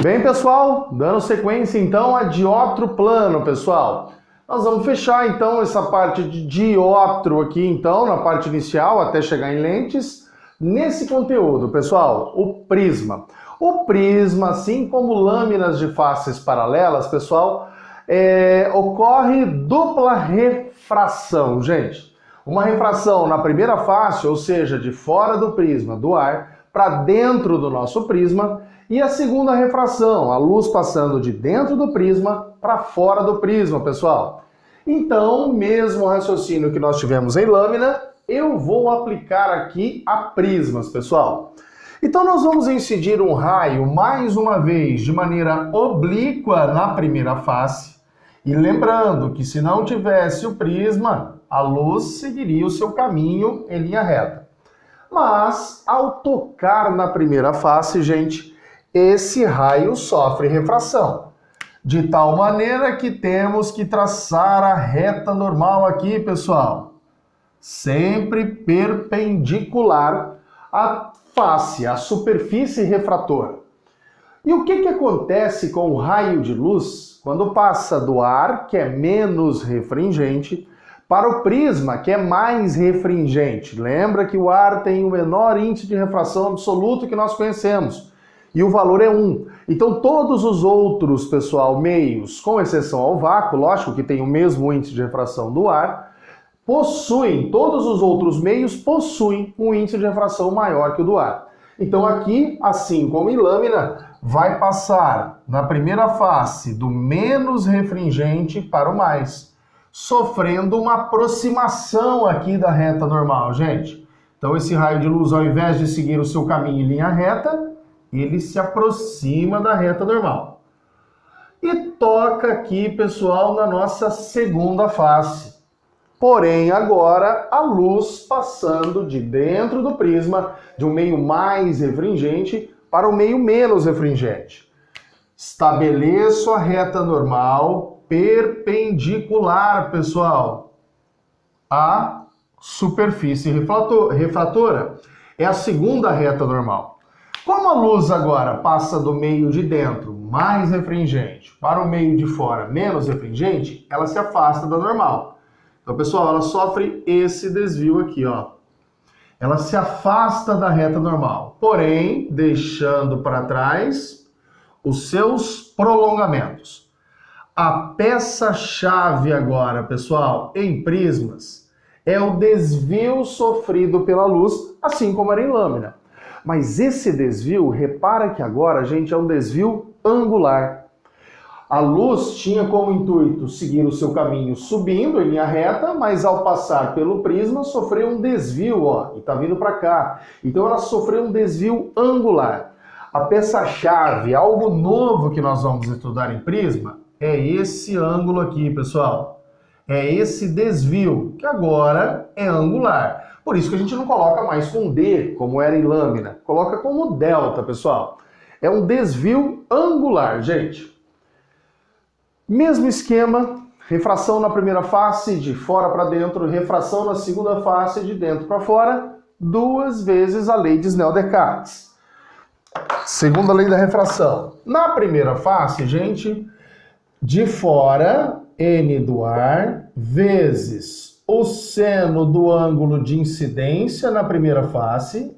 Bem, pessoal, dando sequência então a dióptro plano, pessoal. Nós vamos fechar então essa parte de dióptro aqui então, na parte inicial, até chegar em lentes. Nesse conteúdo, pessoal, o prisma. O prisma, assim como lâminas de faces paralelas, pessoal, ocorre dupla refração, gente. Uma refração na primeira face, ou seja, de fora do prisma, do ar, para dentro do nosso prisma, e a segunda refração, a luz passando de dentro do prisma para fora do prisma, pessoal. Então, mesmo raciocínio que nós tivemos em lâmina, eu vou aplicar aqui a prismas, pessoal. Então, nós vamos incidir um raio, mais uma vez, de maneira oblíqua na primeira face. E lembrando que se não tivesse o prisma, a luz seguiria o seu caminho em linha reta. Mas, ao tocar na primeira face, gente, esse raio sofre refração. De tal maneira que temos que traçar a reta normal aqui, pessoal. Sempre perpendicular à face, à superfície refratora. E o que acontece com o raio de luz quando passa do ar, que é menos refringente, para o prisma, que é mais refringente? Lembra que o ar tem o menor índice de refração absoluto que nós conhecemos. E o valor é 1. Então todos os outros, pessoal, meios, com exceção ao vácuo, lógico que tem o mesmo índice de refração do ar, todos os outros meios possuem um índice de refração maior que o do ar. Então aqui, assim como em lâmina, vai passar na primeira face do menos refringente para o mais, sofrendo uma aproximação aqui da reta normal, gente. Então esse raio de luz, ao invés de seguir o seu caminho em linha reta, ele se aproxima da reta normal. E toca aqui, pessoal, na nossa segunda face. Porém, agora, a luz passando de dentro do prisma, de um meio mais refringente para o meio menos refringente. Estabeleço a reta normal perpendicular, pessoal, à superfície refratora. É a segunda reta normal. Como a luz agora passa do meio de dentro, mais refringente, para o meio de fora, menos refringente, ela se afasta da normal. Então, pessoal, ela sofre esse desvio aqui, ó. Ela se afasta da reta normal, porém, deixando para trás os seus prolongamentos. A peça-chave agora, pessoal, em prismas, é o desvio sofrido pela luz, assim como era em lâmina. Mas esse desvio, repara que agora, gente, é um desvio angular. A luz tinha como intuito seguir o seu caminho subindo em linha reta, mas ao passar pelo prisma sofreu um desvio, ó, e tá vindo para cá. Então ela sofreu um desvio angular. A peça-chave, algo novo que nós vamos estudar em prisma, é esse ângulo aqui, pessoal. É esse desvio, que agora é angular. Por isso que a gente não coloca mais com D, como era em lâmina. Coloca como delta, pessoal. É um desvio angular, gente. Mesmo esquema, refração na primeira face, de fora para dentro, refração na segunda face, de dentro para fora, 2 vezes a lei de Snell-Descartes. Segunda lei da refração. Na primeira face, gente, de fora, N do ar, vezes o seno do ângulo de incidência na primeira face,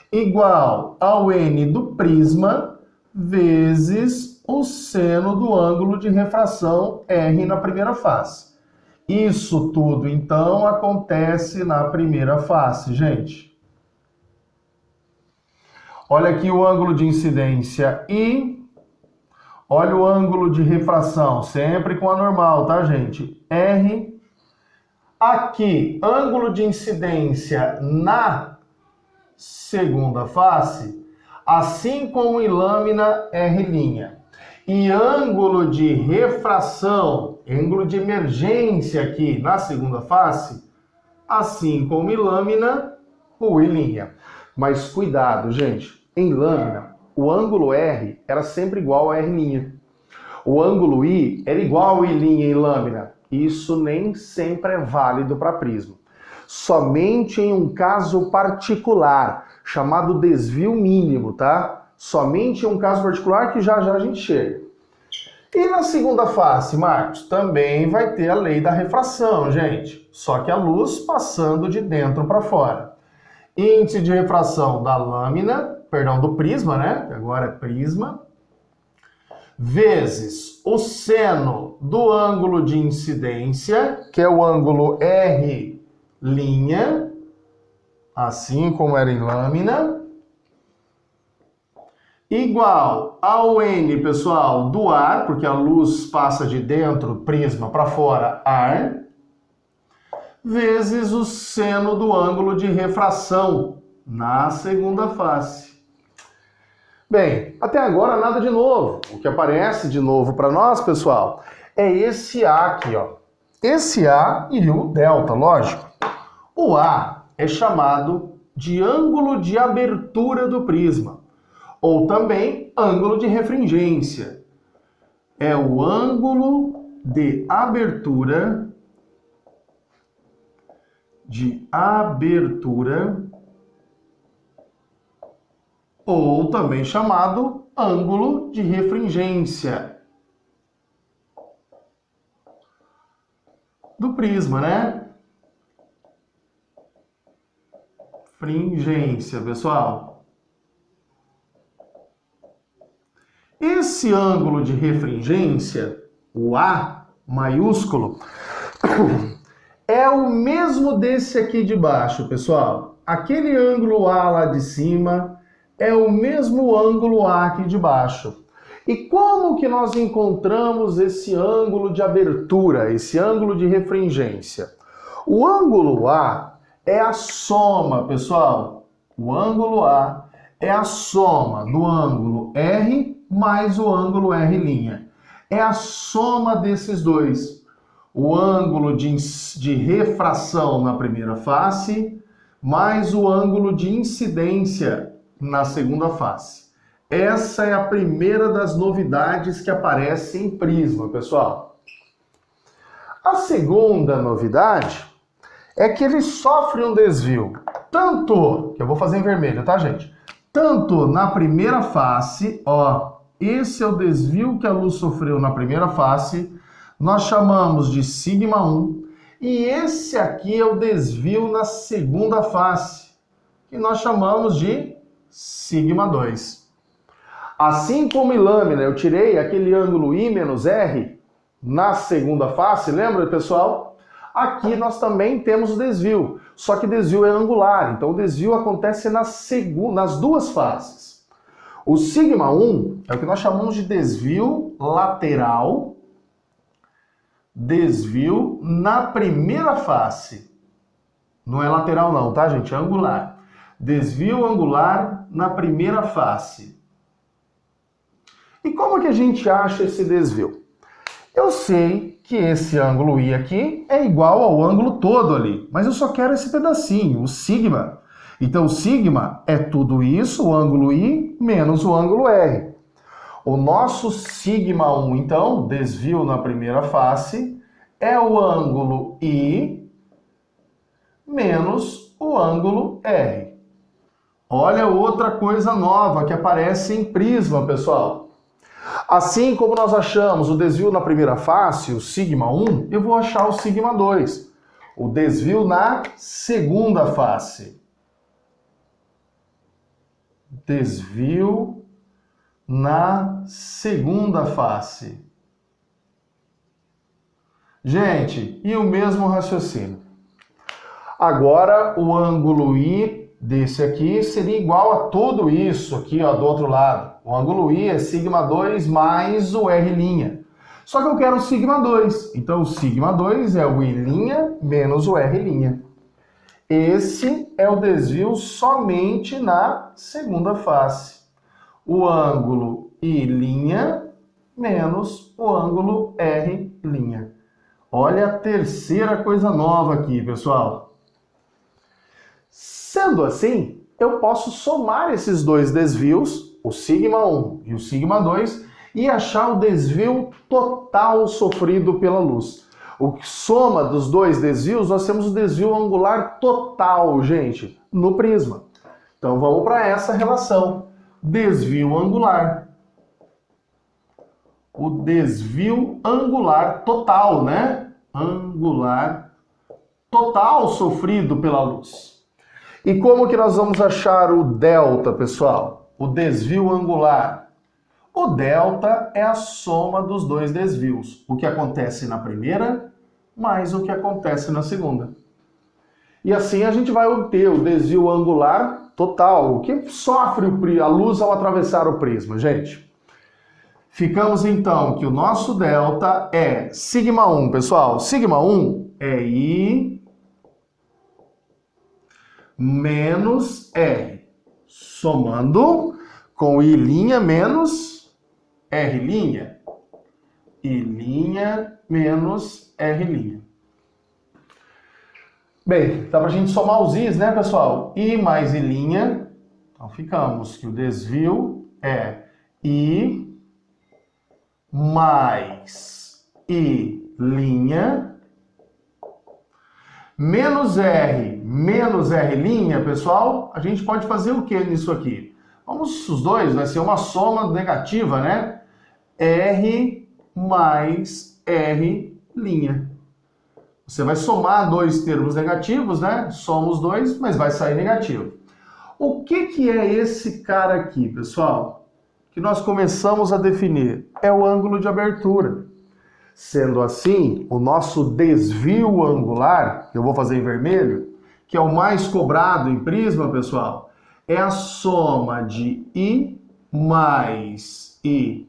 igual ao N do prisma, vezes o seno do ângulo de refração R na primeira face. Isso tudo, então, acontece na primeira face, gente. Olha aqui o ângulo de incidência I. Olha o ângulo de refração, sempre com a normal, tá, gente? R. Aqui, ângulo de incidência na segunda face, assim como em lâmina, R'. E ângulo de refração, ângulo de emergência aqui na segunda face, assim como em lâmina, o I'. Mas cuidado, gente, em lâmina, o ângulo R era sempre igual a R'. O ângulo I era igual a I' em lâmina. Isso nem sempre é válido para prisma. Somente em um caso particular, chamado desvio mínimo, tá? Somente um caso particular que já já a gente chega. E na segunda face, Marcos, também vai ter a lei da refração, gente. Só que a luz passando de dentro para fora. Índice de refração da lâmina, perdão, do prisma, né? Agora é prisma. Vezes o seno do ângulo de incidência, que é o ângulo R', assim como era em lâmina, igual ao N, pessoal, do ar, porque a luz passa de dentro, prisma, para fora, ar, vezes o seno do ângulo de refração na segunda face. Bem, até agora nada de novo. O que aparece de novo para nós, pessoal, é esse A aqui, ó. Esse A e o delta, lógico. O A é chamado de ângulo de abertura do prisma, ou também ângulo de refringência. É o ângulo de abertura ou também chamado ângulo de refringência do prisma, né? Fringência, pessoal. Esse ângulo de refringência, o A maiúsculo, é o mesmo desse aqui de baixo, pessoal. Aquele ângulo A lá de cima é o mesmo ângulo A aqui de baixo. E como que nós encontramos esse ângulo de abertura, esse ângulo de refringência? O ângulo A é a soma, pessoal. O ângulo A é a soma do ângulo R mais o ângulo R'. É a soma desses dois. O ângulo de refração na primeira face mais o ângulo de incidência na segunda face. Essa é a primeira das novidades que aparece em prisma, pessoal. A segunda novidade é que ele sofre um desvio. Tanto, que eu vou fazer em vermelho, tá, gente? Tanto na primeira face, ó, esse é o desvio que a luz sofreu na primeira face, nós chamamos de σ1, e esse aqui é o desvio na segunda face, que nós chamamos de σ2. Assim como em lâmina eu tirei aquele ângulo I menos R na segunda face, lembra, pessoal? Aqui nós também temos o desvio, só que o desvio é angular, então o desvio acontece nas duas faces. O σ1 é o que nós chamamos de desvio lateral, desvio na primeira face. Não é lateral não, tá, gente? É angular. Desvio angular na primeira face. E como que a gente acha esse desvio? Eu sei que esse ângulo I aqui é igual ao ângulo todo ali, mas eu só quero esse pedacinho, o sigma. Então o sigma é tudo isso, o ângulo I menos o ângulo R. O nosso σ1, então, desvio na primeira face, é o ângulo I menos o ângulo R. Olha outra coisa nova que aparece em prisma, pessoal. Assim como nós achamos o desvio na primeira face, o σ1, eu vou achar o σ2. O desvio na segunda face. Desvio na segunda face. Gente, e o mesmo raciocínio. Agora, o ângulo I desse aqui seria igual a tudo isso aqui, ó, do outro lado. O ângulo I é σ2 mais o R'. Só que eu quero o σ2. Então, o σ2 é o I' menos o R'. Esse é o desvio somente na segunda face. O ângulo I' menos o ângulo R'. Olha a terceira coisa nova aqui, pessoal. Sendo assim, eu posso somar esses dois desvios, o σ1 e o σ2, e achar o desvio total sofrido pela luz. O que soma dos dois desvios, nós temos o desvio angular total, gente, no prisma. Então vamos para essa relação desvio angular. O desvio angular total, né? Angular total sofrido pela luz. E como que nós vamos achar o delta, pessoal? O desvio angular. O delta é a soma dos dois desvios. O que acontece na primeira mais o que acontece na segunda. E assim a gente vai obter o desvio angular total, o que sofre a luz ao atravessar o prisma, gente. Ficamos então que o nosso delta é σ1, pessoal. Σ1 é I menos R, somando com I' menos R'. I' menos R'. Bem, dá pra gente somar os I's, né, pessoal? I mais I'. Então ficamos que o desvio é I mais I' menos R menos R', pessoal, a gente pode fazer o que nisso aqui? Vamos, os dois, vai ser uma soma negativa, né? R mais R'. Você vai somar dois termos negativos, né? Soma os dois, mas vai sair negativo. O que é esse cara aqui, pessoal? Que nós começamos a definir? É o ângulo de abertura. Sendo assim, o nosso desvio angular, que eu vou fazer em vermelho, que é o mais cobrado em prisma, pessoal, é a soma de I mais I'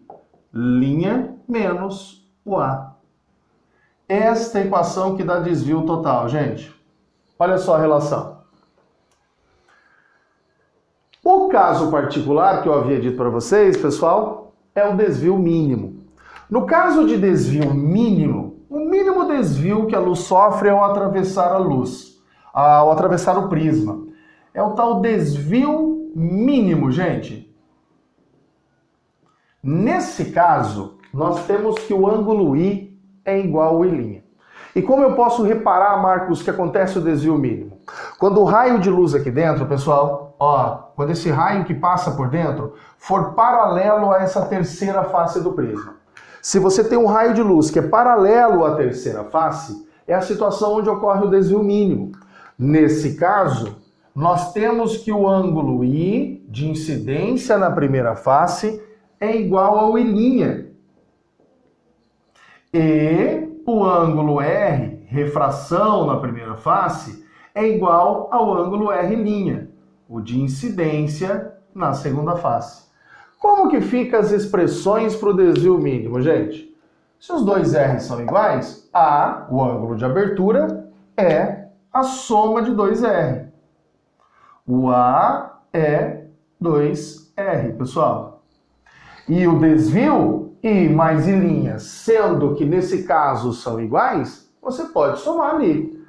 menos o A. Esta equação que dá desvio total, gente. Olha só a relação. O caso particular que eu havia dito para vocês, pessoal, é o desvio mínimo. No caso de desvio mínimo, o mínimo desvio que a luz sofre é ao atravessar a luz, ao atravessar o prisma. É o tal desvio mínimo, gente. Nesse caso, nós temos que o ângulo I é igual ao I'. E como eu posso reparar, Marcos, que acontece o desvio mínimo? Quando o raio de luz aqui dentro, pessoal, ó, quando esse raio que passa por dentro for paralelo a essa terceira face do prisma. Se você tem um raio de luz que é paralelo à terceira face, é a situação onde ocorre o desvio mínimo. Nesse caso, nós temos que o ângulo I de incidência na primeira face é igual ao I'. E o ângulo R, refração na primeira face, é igual ao ângulo R', o de incidência na segunda face. Como que ficam as expressões para o desvio mínimo, gente? Se os dois R são iguais, A, o ângulo de abertura, é a soma de 2R. O A é 2R, pessoal. E o desvio, I mais I', sendo que nesse caso são iguais, você pode somar ali.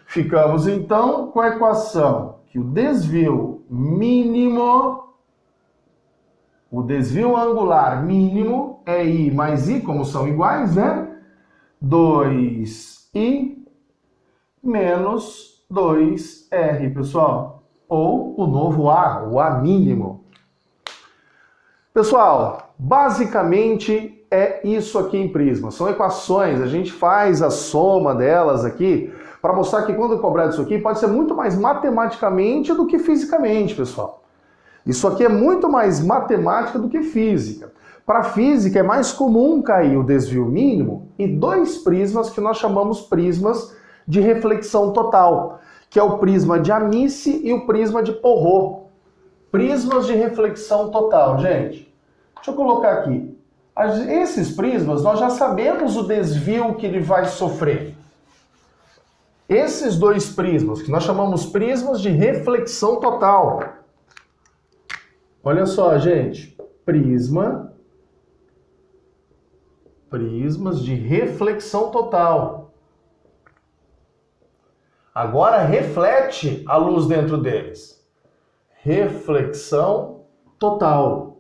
Ficamos então com a equação que o desvio mínimo, o desvio angular mínimo é I mais I, como são iguais, né? 2I menos 2R, pessoal. Ou o novo A, o A mínimo. Pessoal, basicamente é isso aqui em prisma. São equações, a gente faz a soma delas aqui para mostrar que quando cobrar isso aqui pode ser muito mais matematicamente do que fisicamente, pessoal. Isso aqui é muito mais matemática do que física. Para física é mais comum cair o desvio mínimo em dois prismas que nós chamamos prismas de reflexão total, que é o prisma de Amice e o prisma de Porrot. Prismas de reflexão total, gente. Deixa eu colocar aqui. Esses prismas, nós já sabemos o desvio que ele vai sofrer. Esses dois prismas, que nós chamamos prismas de reflexão total. Olha só, gente. Prismas de reflexão total. Agora reflete a luz dentro deles. Reflexão total.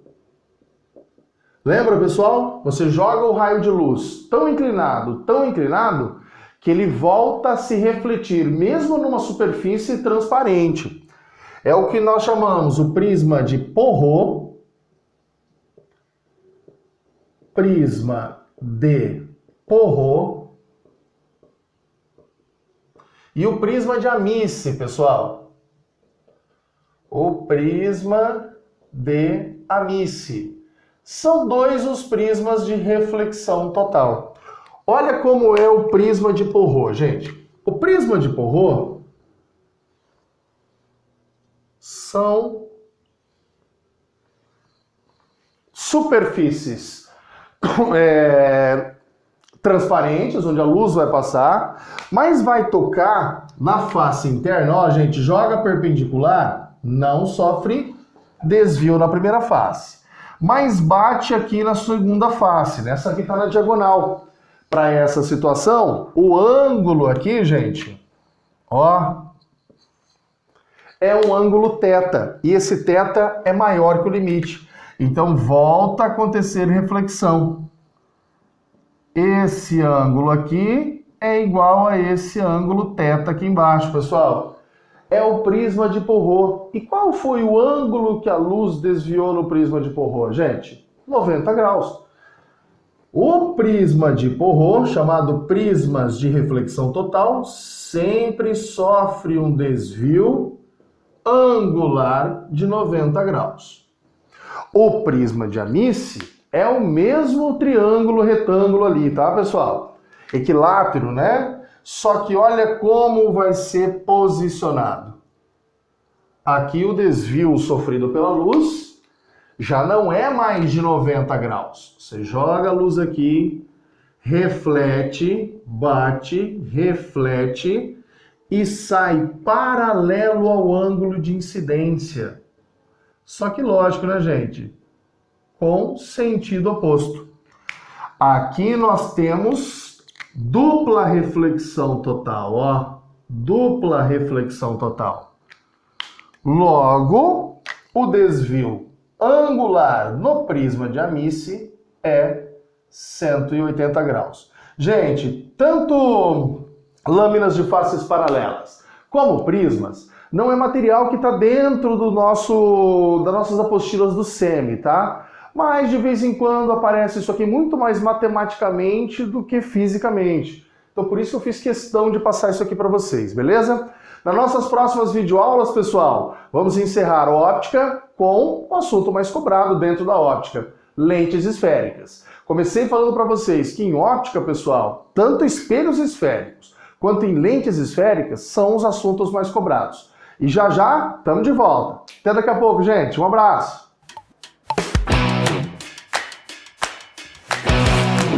Lembra, pessoal? Você joga o raio de luz tão inclinado, que ele volta a se refletir, mesmo numa superfície transparente. É o que nós chamamos o prisma de Porrot prisma de Porrot e o prisma de Amici, pessoal. O prisma de Amici. São dois os prismas de reflexão total. Olha como é o prisma de Porrot, gente. O prisma de Porrot são superfícies transparentes, onde a luz vai passar, mas vai tocar na face interna. Ó, gente, joga perpendicular, não sofre desvio na primeira face, mas bate aqui na segunda face, nessa aqui está na diagonal. Para essa situação, o ângulo aqui, gente, ó, é um ângulo θ, e esse θ é maior que o limite. Então, volta a acontecer reflexão. Esse ângulo aqui é igual a esse ângulo θ aqui embaixo, pessoal. É o prisma de Porrot. E qual foi o ângulo que a luz desviou no prisma de Porrot, gente? 90 graus. O prisma de Porrot, chamado prismas de reflexão total, sempre sofre um desvio angular de 90 graus. O prisma de Amici é o mesmo triângulo retângulo ali, tá, pessoal? Equilátero, né? Só que olha como vai ser posicionado. Aqui o desvio sofrido pela luz já não é mais de 90 graus. Você joga a luz aqui, reflete, bate, reflete e sai paralelo ao ângulo de incidência. Só que lógico, né, gente? Com sentido oposto. Aqui nós temos dupla reflexão total, ó. Dupla reflexão total. Logo, o desvio angular no prisma de Amici é 180 graus. Gente, tanto lâminas de faces paralelas como prismas não é material que está dentro das nossas apostilas do SEMI, tá? Mas de vez em quando aparece isso aqui muito mais matematicamente do que fisicamente. Então por isso eu fiz questão de passar isso aqui para vocês, beleza? Nas nossas próximas videoaulas, pessoal, vamos encerrar óptica com o assunto mais cobrado dentro da óptica, lentes esféricas. Comecei falando para vocês que em óptica, pessoal, tanto espelhos esféricos quanto em lentes esféricas são os assuntos mais cobrados. E já já, estamos de volta. Até daqui a pouco, gente. Um abraço!